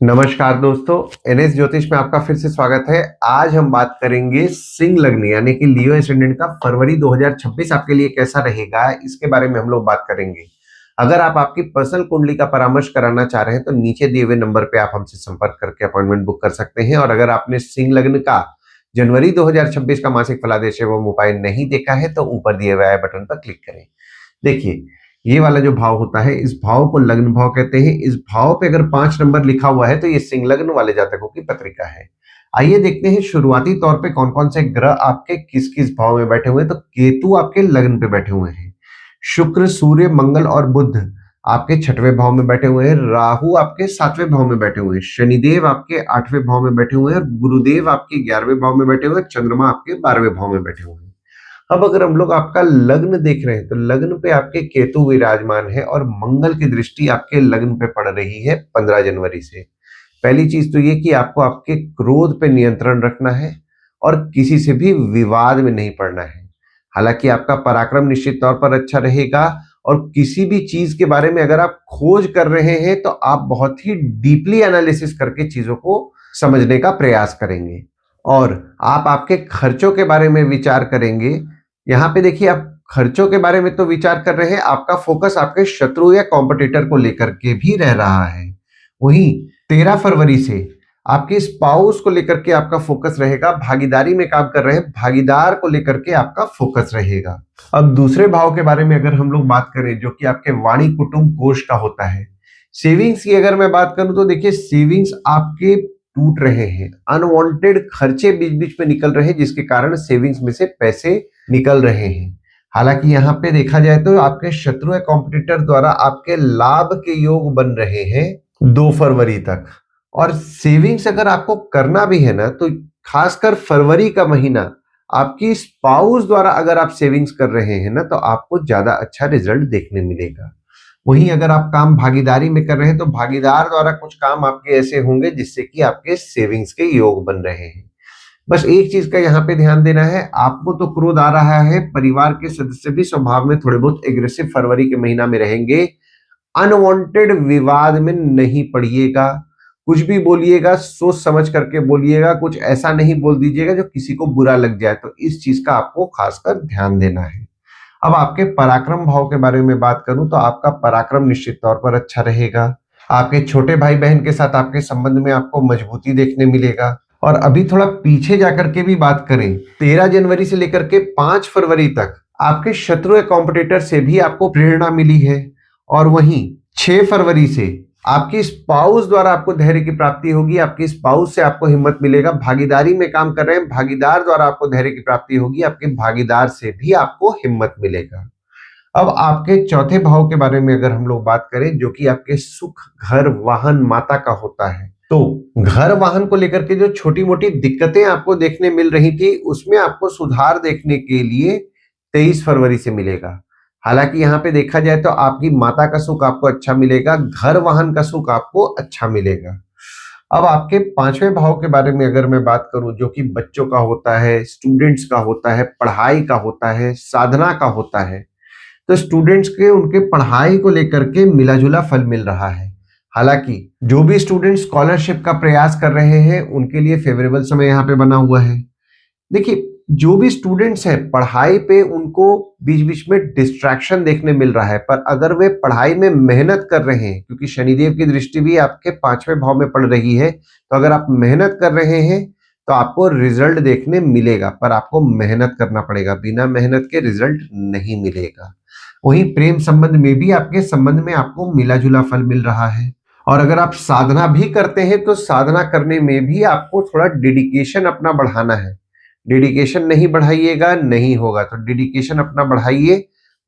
नमस्कार दोस्तों, एनएस ज्योतिष में आपका फिर से स्वागत है। आज हम बात करेंगे सिंह लग्न यानी कि लियो एसेंडेंट का फरवरी 2026 आपके लिए कैसा रहेगा, इसके बारे में हम लोग बात करेंगे। अगर आप आपकी पर्सनल कुंडली का परामर्श कराना चाह रहे हैं तो नीचे दिए हुए नंबर पे आप हमसे संपर्क करके अपॉइंटमेंट बुक कर सकते हैं। और अगर आपने सिंह लग्न का जनवरी 2026 का मासिक फलादेश एवं उपाय नहीं देखा है तो ऊपर दिए हुए आई बटन पर क्लिक करें। देखिए, ये वाला जो भाव होता है इस भाव को लग्न भाव कहते हैं। इस भाव पे अगर 5 नंबर लिखा हुआ है तो ये सिंह लग्न वाले जातकों की पत्रिका है। आइए देखते हैं शुरुआती तौर पे कौन कौन से ग्रह आपके किस किस भाव में बैठे हुए हैं। तो केतु आपके लग्न पे बैठे हुए हैं, शुक्र सूर्य मंगल और बुध आपके 6वें भाव में बैठे हुए हैं, राहु आपके 7वें भाव में बैठे हुए हैं, शनिदेव आपके 8वें भाव में बैठे हुए हैं और गुरुदेव आपके 11वें भाव में बैठे हुए हैं, चंद्रमा आपके 12वें भाव में बैठे हुए हैं। अब अगर हम लोग आपका लग्न देख रहे हैं तो लग्न पे आपके केतु विराजमान है और मंगल की दृष्टि आपके लग्न पे पड़ रही है 15 जनवरी से। पहली चीज तो ये कि आपको आपके क्रोध पे नियंत्रण रखना है और किसी से भी विवाद में नहीं पड़ना है। हालांकि आपका पराक्रम निश्चित तौर पर अच्छा रहेगा और किसी भी चीज के बारे में अगर आप खोज कर रहे हैं तो आप बहुत ही डीपली एनालिसिस करके चीजों को समझने का प्रयास करेंगे और आप आपके खर्चों के बारे में विचार करेंगे। यहाँ पे देखिए, आप खर्चों के बारे में तो विचार कर रहे हैं, आपका फोकस आपके शत्रु या कॉम्पिटिटर को लेकर के भी रह रहा है। वहीं 13 फरवरी से आपके स्पाउस को लेकर के आपका फोकस रहेगा, भागीदारी में काम कर रहे हैं भागीदार को लेकर के आपका फोकस रहेगा। अब दूसरे भाव के बारे में अगर हम लोग बात करें जो कि आपके वाणी कुटुंब कोष का होता है, सेविंग्स की अगर मैं बात करूं तो देखिए सेविंग्स आपके टूट रहे हैं, अनवांटेड खर्चे बीच बीच में निकल रहे हैं जिसके कारण सेविंग्स में से पैसे निकल रहे हैं। हालांकि यहाँ पे देखा जाए तो आपके शत्रु या कॉम्पिटिटर द्वारा आपके लाभ के योग बन रहे हैं 2 फरवरी तक। और सेविंग्स अगर आपको करना भी है ना तो खासकर फरवरी का महीना आपकी स्पाउस द्वारा अगर आप सेविंग्स कर रहे हैं ना तो आपको ज्यादा अच्छा रिजल्ट देखने मिलेगा। वहीं अगर आप काम भागीदारी में कर रहे हैं तो भागीदार द्वारा कुछ काम आपके ऐसे होंगे जिससे कि आपके सेविंग्स के योग बन रहे हैं। बस एक चीज का यहाँ पे ध्यान देना है, आपको तो क्रोध आ रहा है, परिवार के सदस्य भी स्वभाव में थोड़े बहुत एग्रेसिव फरवरी के महीना में रहेंगे। अनवांटेड विवाद में नहीं पड़िएगा, कुछ भी बोलिएगा सोच समझ करके बोलिएगा, कुछ ऐसा नहीं बोल दीजिएगा जो किसी को बुरा लग जाए। तो इस चीज का आपको खासकर ध्यान देना है। अब आपके पराक्रम भाव के बारे में बात करूं तो आपका पराक्रम निश्चित तौर पर अच्छा रहेगा। आपके छोटे भाई बहन के साथ आपके संबंध में आपको मजबूती देखने मिलेगा। और अभी थोड़ा पीछे जाकर के भी बात करें, 13 जनवरी से लेकर के 5 फरवरी तक आपके शत्रु या कॉम्पिटिटर से भी आपको प्रेरणा मिली है। और वहीं 6 फरवरी से आपकी स्पाउस द्वारा आपको धैर्य की प्राप्ति होगी, आपकी स्पाउस से आपको हिम्मत मिलेगा। भागीदारी में काम कर रहे हैं, भागीदार द्वारा आपको धैर्य की प्राप्ति होगी, आपके भागीदार से भी आपको हिम्मत मिलेगा। अब आपके चौथे भाव के बारे में अगर हम लोग बात करें जो कि आपके सुख घर वाहन माता का होता है, तो घर वाहन को लेकर के जो छोटी मोटी दिक्कतें आपको देखने मिल रही थी उसमें आपको सुधार देखने के लिए 23 फरवरी से मिलेगा। हालांकि यहाँ पे देखा जाए तो आपकी माता का सुख आपको अच्छा मिलेगा, घर वाहन का सुख आपको अच्छा मिलेगा। अब आपके 5वें भाव के बारे में अगर मैं बात करूं जो कि बच्चों का होता है, स्टूडेंट्स का होता है, पढ़ाई का होता है, साधना का होता है, तो स्टूडेंट्स के उनके पढ़ाई को लेकर के मिला जुला फल मिल रहा है। हालांकि जो भी स्टूडेंट स्कॉलरशिप का प्रयास कर रहे हैं उनके लिए फेवरेबल समय यहाँ पे बना हुआ है। देखिए, जो भी स्टूडेंट्स हैं पढ़ाई पे उनको बीच बीच में डिस्ट्रैक्शन देखने मिल रहा है, पर अगर वे पढ़ाई में मेहनत कर रहे हैं, क्योंकि शनिदेव की दृष्टि भी आपके 5वें भाव में पड़ रही है, तो अगर आप मेहनत कर रहे हैं तो आपको रिजल्ट देखने मिलेगा, पर आपको मेहनत करना पड़ेगा, बिना मेहनत के रिजल्ट नहीं मिलेगा। वहीं प्रेम संबंध में भी आपके संबंध में आपको मिला जुला फल मिल रहा है। और अगर आप साधना भी करते हैं तो साधना करने में भी आपको थोड़ा डेडिकेशन अपना बढ़ाना है। डेडिकेशन नहीं बढ़ाइएगा नहीं होगा, तो डेडिकेशन अपना बढ़ाइए।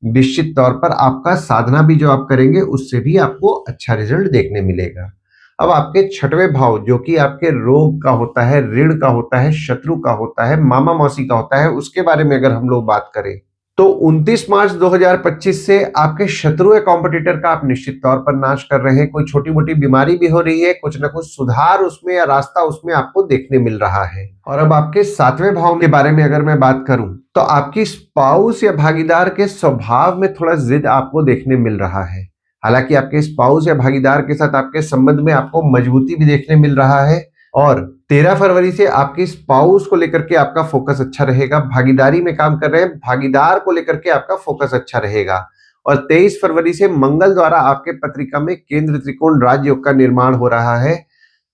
निश्चित तौर पर आपका साधना भी जो आप करेंगे उससे भी आपको अच्छा रिजल्ट देखने मिलेगा। अब आपके 6वें भाव जो कि आपके रोग का होता है, ऋण का होता है, शत्रु का होता है, मामा मौसी का होता है, उसके बारे में अगर हम लोग बात करें तो 29 मार्च 2025 से आपके शत्रु या कॉम्पिटिटर का आप निश्चित तौर पर नाश कर रहे हैं। कोई छोटी मोटी बीमारी भी हो रही है, कुछ ना कुछ सुधार उसमें या रास्ता उसमें आपको देखने मिल रहा है। और अब आपके 7वें भाव के बारे में अगर मैं बात करूं तो आपकी स्पाउस या भागीदार के स्वभाव में थोड़ा जिद आपको देखने मिल रहा है। हालांकि आपके स्पाउस या भागीदार के साथ आपके संबंध में आपको मजबूती भी देखने मिल रहा है। और 13 फरवरी से आपके स्पाउस को लेकर के आपका फोकस अच्छा रहेगा। भागीदारी में काम कर रहे हैं, भागीदार को लेकर के आपका फोकस अच्छा रहेगा। और 23 फरवरी से मंगल द्वारा आपके पत्रिका में केंद्र त्रिकोण राजयोग का निर्माण हो रहा है।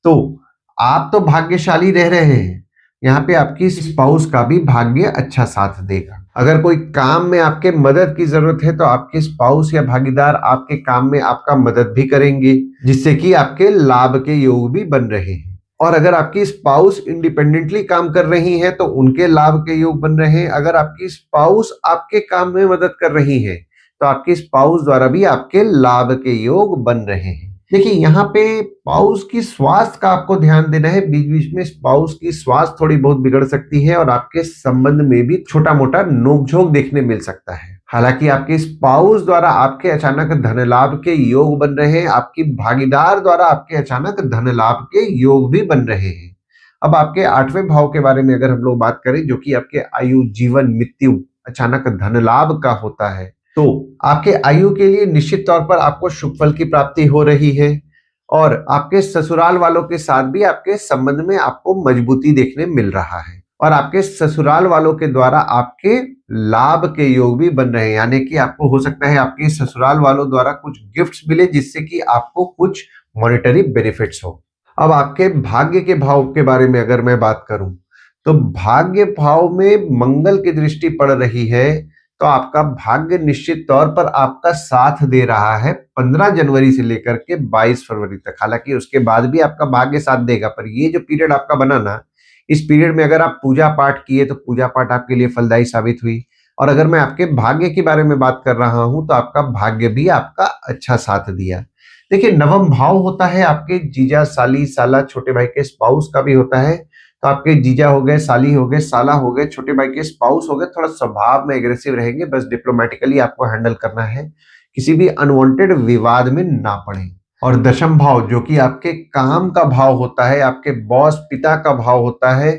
तो आप तो भाग्यशाली रह रहे हैं, यहाँ पे आपकी स्पाउस का भी भाग्य अच्छा साथ देगा। अगर कोई काम में आपके मदद की जरूरत है तो आपके स्पाउस या भागीदार आपके काम में आपका मदद भी करेंगे, जिससे कि आपके लाभ के योग भी बन रहे हैं। और अगर आपकी स्पाउस इंडिपेंडेंटली काम कर रही है तो उनके लाभ के योग बन रहे हैं। अगर आपकी स्पाउस आपके काम में मदद कर रही है तो आपकी स्पाउस द्वारा भी आपके लाभ के योग बन रहे हैं। देखिए, यहाँ पे स्पाउस की स्वास्थ्य का आपको ध्यान देना है। बीच बीच में स्पाउस की स्वास्थ्य थोड़ी बहुत बिगड़ सकती है और आपके संबंध में भी छोटा मोटा नोकझोंक देखने मिल सकता है। हालांकि आपके स्पाउस द्वारा आपके अचानक धन लाभ के योग बन रहे हैं, आपकी भागीदार द्वारा आपके अचानक धन लाभ के योग भी बन रहे हैं। अब आपके 8वें भाव के बारे में अगर हम लोग बात करें, जो कि आपके आयु, जीवन, मृत्यु, अचानक धन लाभ का होता है, तो आपके आयु के लिए निश्चित तौर पर आपको शुभ फल की प्राप्ति हो रही है। और आपके ससुराल वालों के साथ भी आपके संबंध में आपको मजबूती देखने मिल रहा है। और आपके ससुराल वालों के द्वारा आपके लाभ के योग भी बन रहे हैं, यानी कि आपको हो सकता है आपके ससुराल वालों द्वारा कुछ गिफ्ट्स मिले, जिससे कि आपको कुछ मॉनेटरी बेनिफिट्स हो। अब आपके भाग्य के भाव के बारे में अगर मैं बात करूं, तो भाग्य भाव में मंगल की दृष्टि पड़ रही है, तो आपका भाग्य निश्चित तौर पर आपका साथ दे रहा है 15 जनवरी से लेकर के 22 फरवरी तक। हालांकि उसके बाद भी आपका भाग्य साथ देगा, पर ये जो पीरियड आपका बना ना, इस पीरियड में अगर आप पूजा पाठ किए तो पूजा पाठ आपके लिए फलदायी साबित हुई। और अगर मैं आपके भाग्य के बारे में बात कर रहा हूं तो आपका भाग्य भी आपका अच्छा साथ दिया। देखिए, नवम भाव होता है आपके जीजा, साली, साला, छोटे भाई के स्पाउस का भी होता है। तो आपके जीजा हो गए, साली हो गए, साला हो गए, छोटे भाई के स्पाउस हो गए, थोड़ा स्वभाव में एग्रेसिव रहेंगे, बस डिप्लोमेटिकली आपको हैंडल करना है, किसी भी अनवांटेड विवाद में ना पड़े। और दशम भाव, जो कि आपके काम का भाव होता है, आपके बॉस पिता का भाव होता है।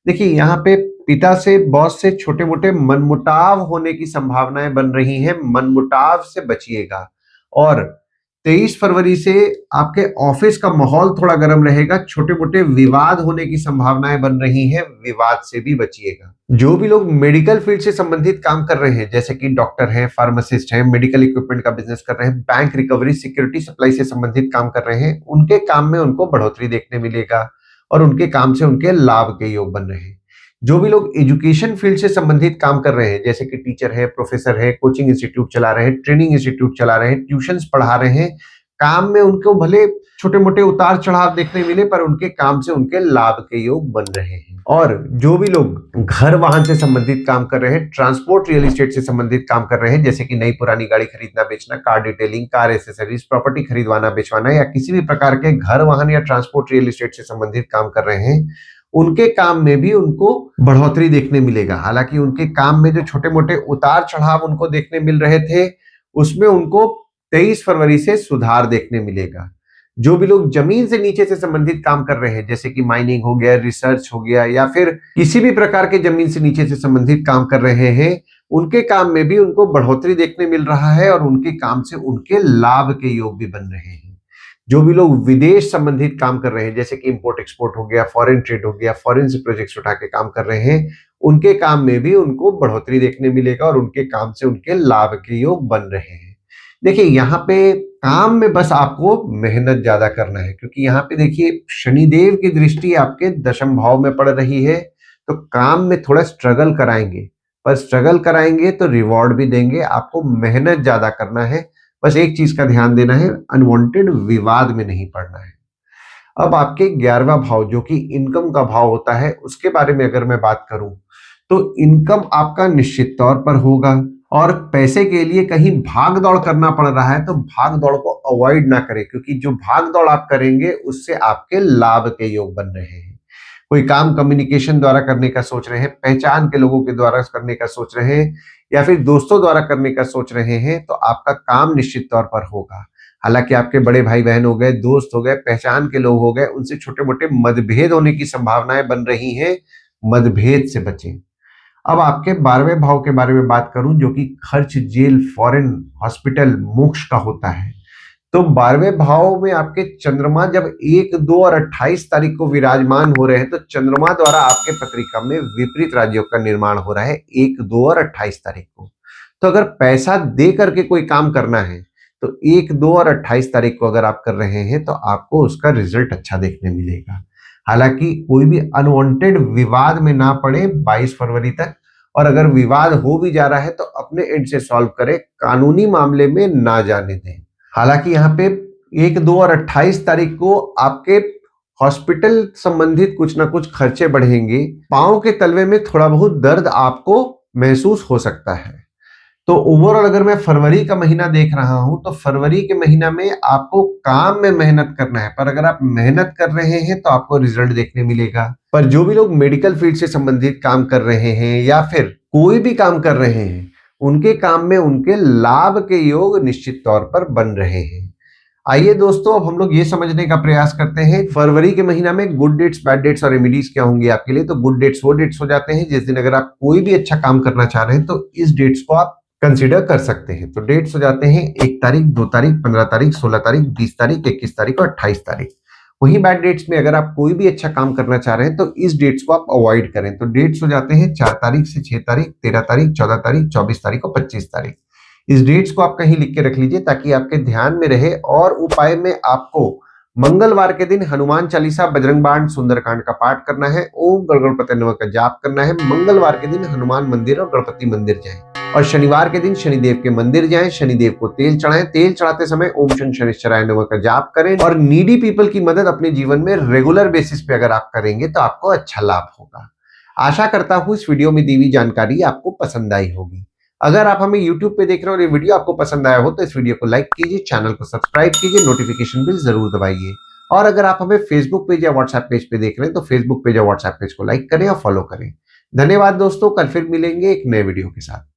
देखिए, यहाँ पे पिता से, बॉस से छोटे मोटे मनमुटाव होने की संभावनाएं बन रही हैं, मनमुटाव से बचिएगा। और 23 फरवरी से आपके ऑफिस का माहौल थोड़ा गर्म रहेगा, छोटे मोटे विवाद होने की संभावनाएं बन रही हैं, विवाद से भी बचिएगा। जो भी लोग मेडिकल फील्ड से संबंधित काम कर रहे हैं, जैसे कि डॉक्टर हैं, फार्मासिस्ट हैं, मेडिकल इक्विपमेंट का बिजनेस कर रहे हैं, बैंक रिकवरी, सिक्योरिटी सप्लाई से संबंधित काम कर रहे हैं, उनके काम में उनको बढ़ोतरी देखने मिलेगा और उनके काम से उनके लाभ के योग बन रहे हैं। जो भी लोग एजुकेशन फील्ड से संबंधित काम कर रहे हैं, जैसे कि टीचर है, प्रोफेसर है, कोचिंग इंस्टीट्यूट चला रहे हैं, ट्रेनिंग इंस्टीट्यूट चला रहे हैं, ट्यूशंस पढ़ा रहे हैं, काम में उनको भले छोटे मोटे उतार चढ़ाव देखने मिले, पर उनके काम से उनके लाभ के योग बन रहे हैं। और जो भी लोग घर वाहन से संबंधित काम कर रहे हैं, ट्रांसपोर्ट रियल एस्टेट से संबंधित काम कर रहे हैं, जैसे कि नई पुरानी गाड़ी खरीदना बेचना, car detailing, car accessories, property खरीदवाना बेचवाना, या किसी भी प्रकार के घर वाहन या ट्रांसपोर्ट रियल एस्टेट से संबंधित काम कर रहे हैं, उनके काम में भी उनको बढ़ोतरी देखने मिलेगा। हालांकि उनके काम में जो छोटे मोटे उतार चढ़ाव उनको देखने मिल रहे थे, उसमें उनको 23 फरवरी से सुधार देखने मिलेगा। जो भी लोग जमीन से नीचे से संबंधित काम कर रहे हैं, जैसे कि माइनिंग हो गया, रिसर्च हो गया, या फिर किसी भी प्रकार के जमीन से नीचे से संबंधित काम कर रहे हैं, उनके काम में भी उनको बढ़ोतरी देखने मिल रहा है और उनके काम से उनके लाभ के योग भी बन रहे हैं। जो भी लोग विदेश संबंधित काम कर रहे हैं, जैसे कि इंपोर्ट एक्सपोर्ट हो गया, फॉरेन ट्रेड हो गया, फॉरेन से प्रोजेक्ट्स उठा के काम कर रहे हैं, उनके काम में भी उनको बढ़ोतरी देखने मिलेगा और उनके काम से उनके लाभ के योग बन रहे हैं। देखिए, यहाँ पे काम में बस आपको मेहनत ज्यादा करना है, क्योंकि यहाँ पे देखिए शनिदेव की दृष्टि आपके दशम भाव में पड़ रही है, तो काम में थोड़ा स्ट्रगल कराएंगे, पर स्ट्रगल कराएंगे तो रिवॉर्ड भी देंगे। आपको मेहनत ज्यादा करना है, बस एक चीज का ध्यान देना है, अनवांटेड विवाद में नहीं पड़ना है। अब आपके 11वां भाव, जो कि इनकम का भाव होता है, उसके बारे में अगर मैं बात करूं, तो इनकम आपका निश्चित तौर पर होगा। और पैसे के लिए कहीं भाग दौड़ करना पड़ रहा है तो भाग दौड़ को अवॉइड ना करें, क्योंकि जो भाग दौड़ आप करेंगे उससे आपके लाभ के योग बन रहे हैं। कोई काम कम्युनिकेशन द्वारा करने का सोच रहे हैं, पहचान के लोगों के द्वारा करने का सोच रहे हैं, या फिर दोस्तों द्वारा करने का सोच रहे हैं, तो आपका काम निश्चित तौर पर होगा। हालांकि आपके बड़े भाई बहन हो गए, दोस्त हो गए, पहचान के लोग हो गए, उनसे छोटे मोटे मतभेद होने की संभावनाएं बन रही हैं, मतभेद से बचें। अब आपके 12वें भाव के बारे में बात करूं, जो कि खर्च, जेल, फॉरेन, हॉस्पिटल, मोक्ष का होता है। तो 12वें भाव में आपके चंद्रमा जब 1, 2 और 28 तारीख को विराजमान हो रहे हैं, तो चंद्रमा द्वारा आपके पत्रिका में विपरीत राजयोग का निर्माण हो रहा है 1, 2 और 28 तारीख को। तो अगर पैसा दे करके कोई काम करना है तो 1, 2 और 28 तारीख को अगर आप कर रहे हैं तो आपको उसका रिजल्ट अच्छा देखने मिलेगा। हालांकि कोई भी अनवांटेड विवाद में ना पड़े 22 फरवरी तक, और अगर विवाद हो भी जा रहा है तो अपने एंड से सॉल्व करें, कानूनी मामले में ना जाने दें। हालांकि यहाँ पे 1, 2 और 28 तारीख को आपके हॉस्पिटल संबंधित कुछ ना कुछ खर्चे बढ़ेंगे। पांव के तलवे में थोड़ा बहुत दर्द आपको महसूस हो सकता है। तो ओवरऑल अगर मैं फरवरी का महीना देख रहा हूं तो फरवरी के महीना में आपको काम में मेहनत करना है, पर अगर आप मेहनत कर रहे हैं तो आपको रिजल्ट देखने मिलेगा। पर जो भी लोग मेडिकल फील्ड से संबंधित काम कर रहे हैं या फिर कोई भी काम कर रहे हैं, उनके काम में उनके लाभ के योग निश्चित तौर पर बन रहे हैं। आइए दोस्तों, अब हम लोग ये समझने का प्रयास करते हैं फरवरी के महीना में गुड डेट्स, बैड डेट्स और रेमेडीज क्या होंगे आपके लिए। तो गुड डेट्स वो डेट्स हो जाते हैं जिस दिन अगर आप कोई भी अच्छा काम करना चाह रहे हैं तो इस डेट्स को आप कंसीडर कर सकते हैं। तो डेट्स हो जाते हैं 1 तारीख, 2 तारीख, 15 तारीख, 16 तारीख, 20 तारीख, 21 तारीख और 28 तारीख। वहीं बैड डेट्स में अगर आप कोई भी अच्छा काम करना चाह रहे हैं तो इस डेट्स को आप अवॉइड करें। तो डेट्स हो जाते हैं 4 तारीख से 6 तारीख, 13 तारीख, 14 तारीख, 24 तारीख और 25 तारीख। इस डेट्स को आप कहीं लिख के रख लीजिए ताकि आपके ध्यान में रहे। और उपाय में आपको मंगलवार के दिन हनुमान चालीसा, बजरंग बाण, सुंदरकांड का पाठ करना है, ओम गणपति नमः का जाप करना है। मंगलवार के दिन हनुमान मंदिर और गणपति मंदिर जाएं, और शनिवार के दिन शनिदेव के मंदिर जाएं, शनिदेव को तेल चढ़ाएं। तेल चढ़ाते समय ओम शनि शनिश्चराय नमः का जाप करें। और नीडी पीपल की मदद अपने जीवन में रेगुलर बेसिस पे अगर आप करेंगे तो आपको अच्छा लाभ होगा। आशा करता हूं इस वीडियो में दी हुई जानकारी आपको पसंद आई होगी। अगर आप हमें YouTube पे देख रहे हो और ये वीडियो आपको पसंद आया हो तो इस वीडियो को लाइक कीजिए, चैनल को सब्सक्राइब कीजिए, नोटिफिकेशन बिल जरूर दबाइए। और अगर आप हमें फेसबुक पेज या व्हाट्सएप पेज पे देख रहे हैं तो फेसबुक पेज या व्हाट्सएप पेज को लाइक करें और फॉलो करें। धन्यवाद दोस्तों, कल फिर मिलेंगे एक नए वीडियो के साथ।